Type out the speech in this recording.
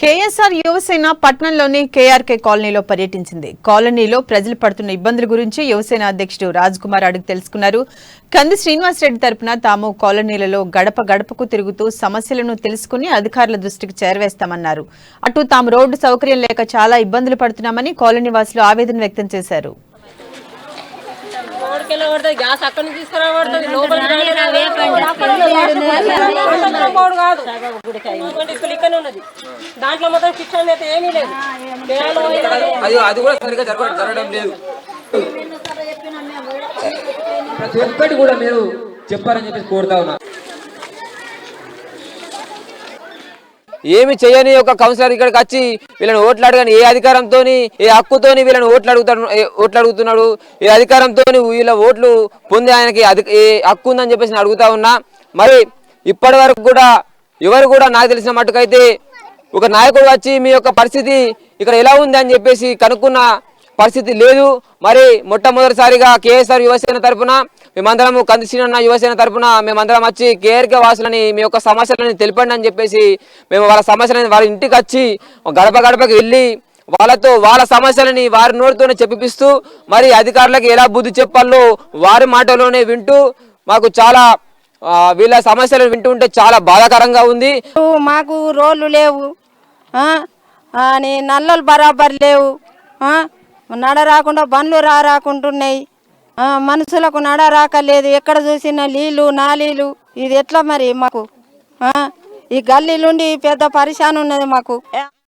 KSR Yuvasena పట్నంలోని KRK కాలనీలో పర్యటించింది. కాలనీలో ప్రజలు పడుతున్న ఇబ్బందుల గురించి యువసేన అధ్యక్షుడు రాజ్ కుమార్ అడిగి తెలుసుకున్నారు. కంది శ్రీనివాసరెడ్డి తరపున తాము కాలనీలలో గడప గడపకు తిరుగుతూ సమస్యలను తెలుసుకుని అధికారుల దృష్టికి చేరవేస్తామన్నారు. అటు తాము రోడ్డు సౌకర్యం లేక చాలా ఇబ్బందులు పడుతున్నామని కాలనీ వాసులు ఆవేదన వ్యక్తం చేశారు. దాంట్లో మొత్తం శిక్షణ అయితే ఏమీ లేదు. అది కూడా సరిగ్గా జరగడం లేదు. ప్రతి ఒక్కటి కూడా మీరు చెప్పారని చెప్పేసి కోరుతా ఉన్నా. ఏమి చేయని ఒక కౌన్సిలర్ ఇక్కడికి వచ్చి వీళ్ళని ఓట్లు అడగని ఏ అధికారంతో ఏ హక్కుతోని వీళ్ళని ఓట్లు అడుగుతున్నాడు, ఏ అధికారంతో వీళ్ళ ఓట్లు పొందే ఆయనకి ఏ హక్కు ఉందని చెప్పేసి నేను అడుగుతా ఉన్నా. మరి ఇప్పటి వరకు కూడా ఎవరు కూడా నాకు తెలిసిన మట్టుకైతే ఒక నాయకుడు వచ్చి మీ యొక్క పరిస్థితి ఇక్కడ ఎలా ఉంది అని చెప్పేసి కనుక్కున్న పరిస్థితి లేదు. మరి మొట్టమొదటిసారిగా కేఎస్ఆర్ యువసేన తరపున మేమందరం కంది శ్రీనన్న యువసేన తరపున మేమందరం వచ్చి కేఆర్కే వాసులని మీ యొక్క సమస్యలని తెలిపండి అని చెప్పేసి మేము వాళ్ళ సమస్యలని వాళ్ళ ఇంటికి వచ్చి గడప గడపకి వెళ్ళి వాళ్ళ సమస్యలని వారి నోటితోనే చెప్పిస్తూ మరి అధికారులకు ఎలా బుద్ధి చెప్పాలో వారి మాటలోనే వింటూ మాకు చాలా వీళ్ళ సమస్యలు వింటుంటే చాలా బాధాకరంగా ఉంది. మాకు రోడ్లు లేవు, నల్లలు బరాబర్ లేవు, నడ రాకుండా బండ్లు రాకుంటున్నాయి, మనుషులకు నడ రాకలేదు, ఎక్కడ చూసినా నీళ్ళు నాలీలు. ఇది ఎట్లా మరి మాకు ఈ గల్లీలుండి పెద్ద పరిశాన్ ఉన్నది మాకు.